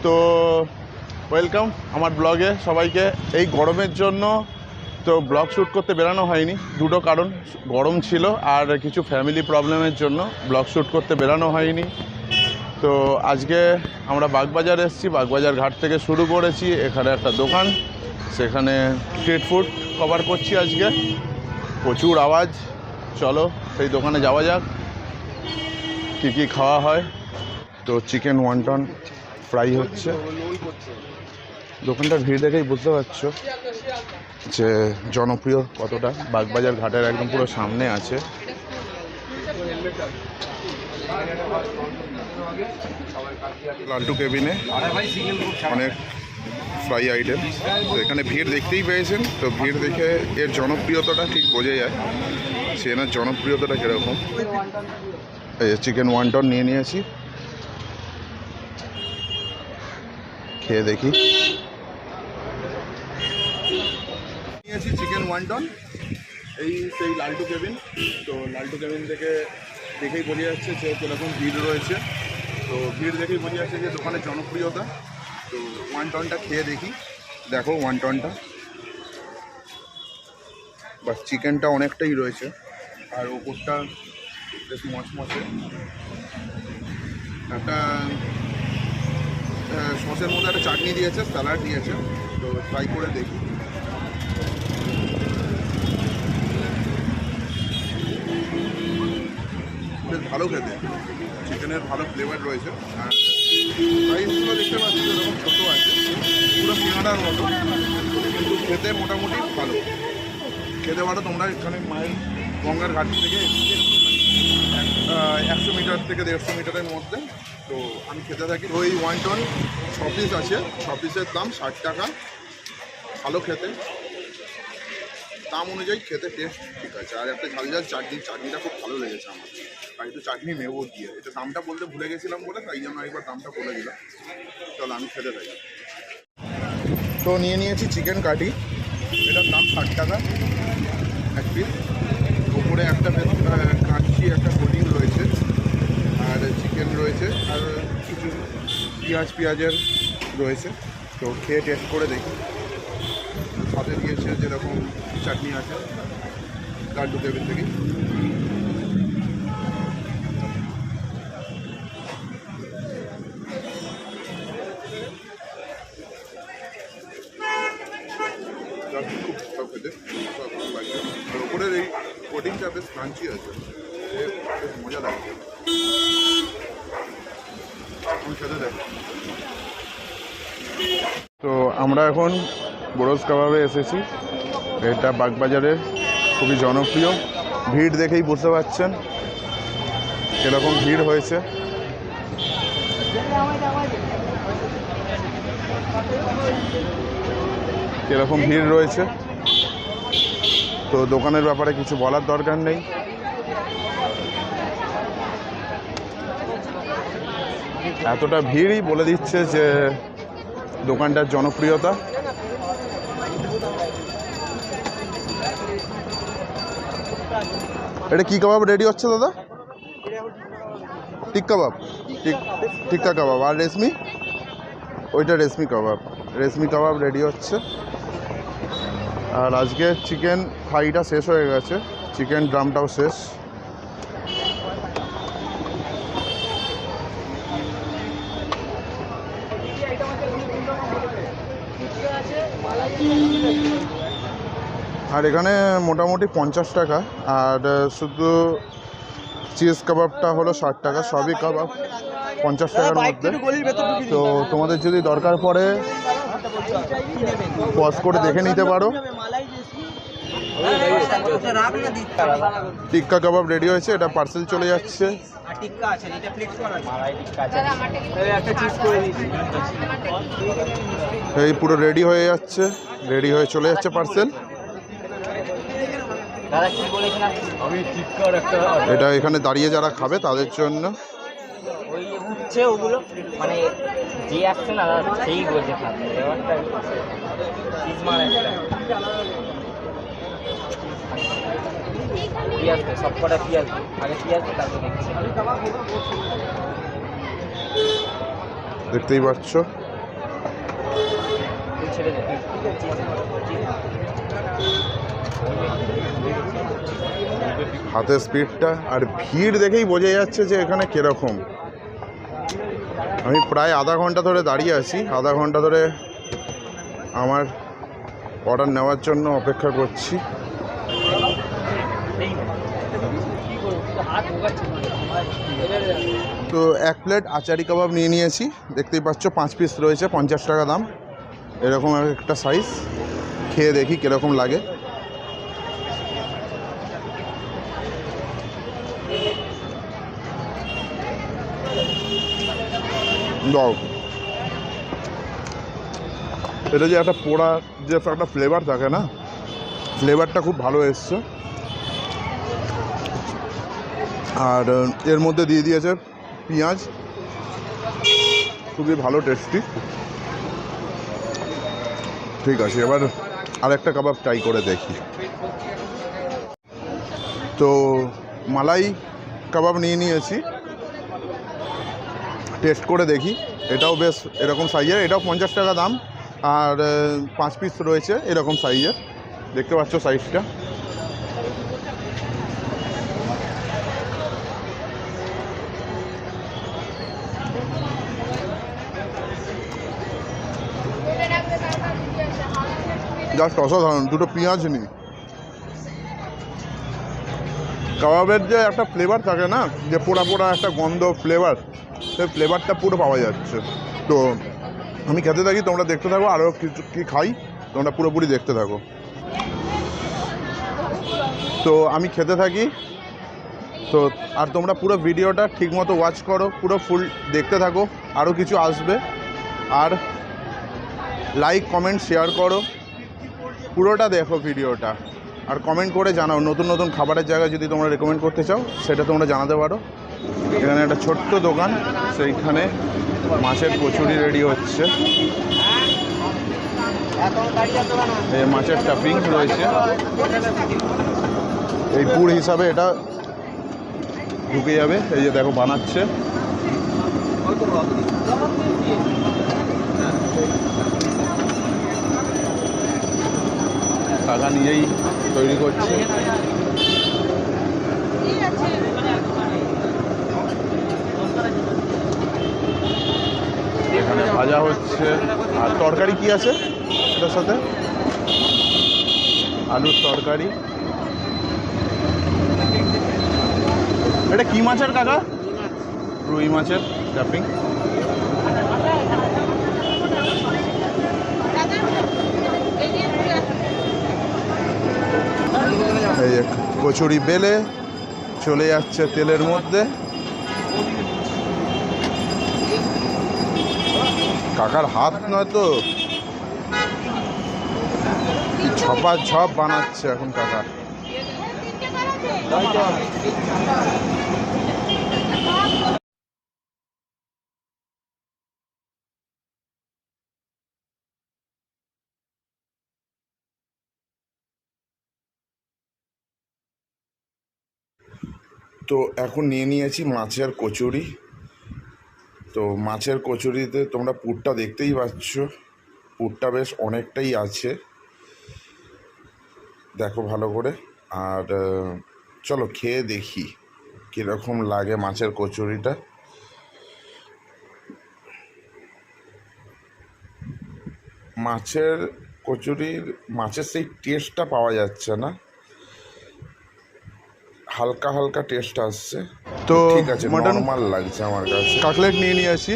তো ওয়েলকাম আমার ব্লগে সবাইকে। এই গরমের জন্য তো ব্লগ শ্যুট করতে বেরানো হয়নি, দুটো কারণ, গরম ছিল আর কিছু ফ্যামিলি প্রবলেমের জন্য ব্লগ শ্যুট করতে বেরানো হয়নি। তো আজকে আমরা বাগবাজার এসেছি, বাগবাজার ঘাট থেকে শুরু করেছি। এখানে একটা দোকান, সেখানে স্ট্রিট ফুড কভার করছি আজকে। প্রচুর আওয়াজ, চলো সেই দোকানে যাওয়া যাক, কী কী খাওয়া হয়। তো চিকেন ওয়ান্টন ফ্রাই হচ্ছে। দোকানটার ভিড় দেখেই বুঝতে পারছো যে জনপ্রিয় কতটা। বাগবাজার ঘাটের একদম পুরো সামনে আছে। লালটু কেবিনে অনেক ফ্রাই আইটেম। তো এখানে ভিড় দেখতেই পেয়েছেন, তো ভিড় দেখে এর জনপ্রিয়তাটা ঠিক বোঝা যায়, সে এনার জনপ্রিয়তাটা কীরকম। এই চিকেন ওয়ান্টন নিয়ে নিয়েছি, খেয়ে দেখি। নিয়েছি চিকেন ওয়ান্টন, এই সেই লালটু কেবিন। তো লালটু কেবিন থেকে দেখেই বোঝা যাচ্ছে যে কীরকম ভিড় রয়েছে। তো ভিড় দেখেই বোঝা যাচ্ছে যে দোকানের জনপ্রিয়তা। তো ওয়ান্টনটা খেয়ে দেখি। দেখো ওয়ান্টনটা, বাস চিকেনটা অনেকটাই রয়েছে আর ওপরটা বেশ মচমচে। একটা সসের মধ্যে একটা চাটনি দিয়েছে, স্যালাড দিয়েছে। তো ট্রাই করে দেখি। বেশ ভালো খেতে, চিকেনের ভালো ফ্লেভার রয়েছে। আর প্রাইসগুলো দেখতে পাচ্ছি যেরকম ছোটো আছে, পুরো সিঙ্গাড়ার মতো, কিন্তু খেতে মোটামুটি ভালো। খেতে পারো তোমরা। এখানে মাইল গঙ্গার ঘাট থেকে 100 মিটার থেকে 150 মিটারের মধ্যে। তো আমি খেতে থাকি। তো এই ওয়ান্টন 6 পিস আছে, 6 পিসের দাম 60 টাকা। ভালো খেতে, দাম অনুযায়ী খেতে টেস্ট ঠিক আছে। আর একটা ঝাল ঝাল চাটনিটা খুব ভালো লেগেছে আমার। আর একটু চাটনি নেবো দিয়ে, এটা দামটা বলতে ভুলে গেছিলাম বলে তাই জন্য একবার দামটা বলে দিলাম। চলো আমি খেতে থাকি। তো নিয়ে নিয়েছি চিকেন কাটি, এটার দাম 60 টাকা এক পিস। উপরে একটা কাঁচি একটা কোটিং রয়েছে, আর চিকেন রয়েছে, আর কিছু পেঁয়াজের রয়েছে। তো খেয়ে টেস্ট করে দেখি। সাথে দিয়েছে যেরকম চাটনি আছে লাড্ডু কেবিন থেকে। খুব ভালো খেতে, আর ওপরের এই কোটিংটা বেশ ক্রাঞ্চি আছে, বেশ মজা লাগছে। খেতে দেখ। তো আমরা এখন বরজ কাবাবে এসেছি। এটা বাগবাজারের খুবই জনপ্রিয়। ভিড় দেখেই বুঝতে পারছেন কীরকম ভিড় হয়েছে। কীরকম ভিড় রয়েছে। তো দোকানের ব্যাপারে কিছু বলার দরকার নেই। এতটা ভিড়ই বলে দিচ্ছে যে দোকানটার জনপ্রিয়তা। এটা কি কাবাব রেডি হচ্ছে দাদা? টিক্কা কাবাব, টিক্কা কাবাব। আর রেশমি, ওইটা রেশমি কাবাব। রেশমি কাবাব রেডি হচ্ছে। আর আজকে চিকেন ফ্রাইটা শেষ হয়ে গেছে, চিকেন ড্রামটাও শেষ। আর এখানে মোটামুটি 50 টাকা। আর শুধু চিজ কাবাবটা হলো 60 টাকা। সবই কাবাব 50 টাকার মধ্যে। তো তোমাদের যদি দরকার পড়ে পজ করে দেখে নিতে পারো। টিক্কা কাবাব রেডি হয়েছে, এটা পার্সেল চলে যাচ্ছে। এই পুরো রেডি হয়ে যাচ্ছে, রেডি হয়ে চলে যাচ্ছে পার্সেল। এটা এখানে দাঁড়িয়ে যারা খাবে তাদের জন্য। ওগুলো মানে যে আসছে না সেই বলছে পেঁয়াজ সব কটা পেঁয়াজ আগে পেঁয়াজ তারপর দেখছি। দেখতেই পাচ্ছ। তুই ছেড়ে দে হাতের স্পিডটা আর ভিড় দেখেই বোঝা যাচ্ছে যে এখানে কীরকম। আমি প্রায় আধা ঘন্টা ধরে দাঁড়িয়ে আছি, আধা ঘন্টা ধরে আমার অর্ডার নেওয়ার জন্য অপেক্ষা করছি। তো 1 প্লেট আচারি কাবাব নিয়ে নিয়েছি, দেখতেই পাচ্ছ 5 পিস রয়েছে, 50 টাকা দাম। এরকম একটা সাইজ, খেয়ে দেখি কীরকম লাগে। দাও, এটা যে একটা পোড়া যে একটা ফ্লেভার থাকে না, ফ্লেভারটা খুব ভালো এসছে। আর এর মধ্যে দিয়ে দিয়েছে পেঁয়াজ, খুবই ভালো টেস্টি। ঠিক আছে, এবার আরেকটা কাবাব ট্রাই করে দেখি। তো মালাই কাবাব নিয়ে নিয়েছি, টেস্ট করে দেখি। এটাও বেশ এরকম সাইজের, এটাও 50 টাকা দাম। আর 5 পিস রয়েছে এরকম সাইজের, দেখতে পাচ্ছ সাইজটা। জাস্ট অসাধারণ। দুটো পেঁয়াজ নিই, কাবাবের যে একটা ফ্লেভার থাকে না, যে পোড়া পোড়া একটা গন্ধ ফ্লেভার, সেই ফ্লেভারটা পুরো পাওয়া যাচ্ছে। তো আমি খেতে থাকি, তোমরা দেখতে থাকো। আরও কিছু কী খাই তোমরা পুরোপুরি দেখতে থাকো। তো আমি খেতে থাকি, তো আর তোমরা পুরো ভিডিওটা ঠিকমতো ওয়াচ করো, পুরো ফুল দেখতে থাকো, আরও কিছু আসবে। আর লাইক কমেন্ট শেয়ার করো, পুরোটা দেখো ভিডিওটা। আর কমেন্ট করে জানাও নতুন নতুন খাবারের জায়গা যদি তোমরা রেকমেন্ড করতে চাও, সেটা তোমরা জানাতে পারো। এখানে একটা ছোট্ট দোকান, সেইখানে মাছের কচুরি রেডি হচ্ছে। এই মাছের স্টাফিং রয়েছে, এই পুর হিসাবে এটা ঢুকে যাবে। এই যে দেখো বানাচ্ছে। টাকা নিজেই তৈরি করছে। এখানে ভাজা হচ্ছে। আর তরকারি কি আছে এটার সাথে? আলুর তরকারি। এটা কি মাছের কাকা? রুই মাছের স্টাফিং। এই যে কচুরি বেলে চলে যাচ্ছে তেলের মধ্যে। কাকার হাত নয় তো, ছপা ছপ বানাচ্ছে এখন কাকা। তো এখন নিয়ে নিয়েছি মাছের কচুরি। তো মাছের কচুরিতে তোমরা পুরটা দেখতেই পাচ্ছ, পুরটা বেশ অনেকটাই আছে, দেখো ভালো করে। আর চলো খেয়ে দেখি কীরকম লাগে মাছের কচুরিটা। মাছের কচুরির মাছের সেই টেস্টটা পাওয়া যাচ্ছে না, হালকা হালকা টেস্ট আসছে। তো ঠিক আছে, নরমাল লাগছে আমার কাছে। কাটলেট নিয়ে নিয়ে আসি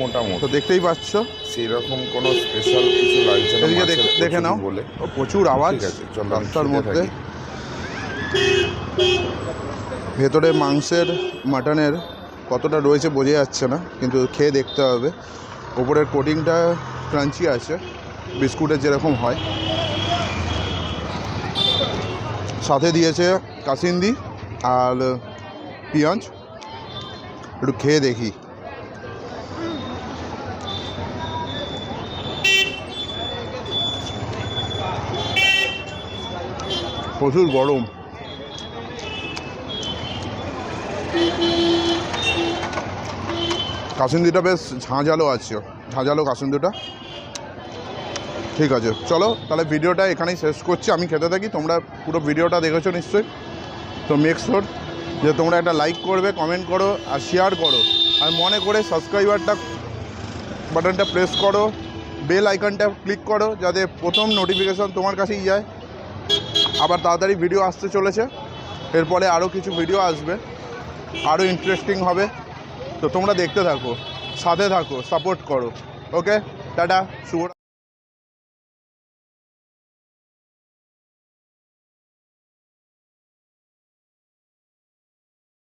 মোটামুটি, তো দেখতেই পাচ্ছ সেই রকম কোনো স্পেশাল কিছু লাগছে না। এদিকে দেখে নাও বলে প্রচুর আওয়াজ। ঠিক আছে, চল রাস্তার মধ্যে। ভেতরে মাংসের মাটনের কতটা রয়েছে বোঝা যাচ্ছে না, কিন্তু খেয়ে দেখতে হবে। ওপরের কোটিংটা ক্রাঞ্চি আছে, বিস্কুটের যেরকম হয়। সাথে দিয়েছে কাসিন্দি আর পেঁয়াজ। একটু খেয়ে দেখি। প্রচুর গরম। কাসুন্দিটা বেশ ঝাঁঝালো আছে, ঝাঁঝালো কাসুন্দিটা। ঠিক আছে, চলো তাহলে ভিডিওটা এখানেই শেষ করছি। আমি খেতে থাকি, তোমরা পুরো ভিডিওটা দেখেছো নিশ্চয়ই। তো মেক শিওর যে তোমরা একটা লাইক করবে, কমেন্ট করো আর শেয়ার করো, আর মনে করে সাবস্ক্রাইবারটা বাটনটা প্রেস করো, বেল আইকনটা ক্লিক করো, যাতে প্রথম নোটিফিকেশন তোমার কাছেই যায়। আবার তাড়াতাড়ি ভিডিও আসতে চলেছে, এরপরে আরও কিছু ভিডিও আসবে, আরও ইন্টারেস্টিং হবে। তো তোমরা দেখতে থাকো, সাথে থাকো, সাপোর্ট করো। ওকে, টাটা, শুভ।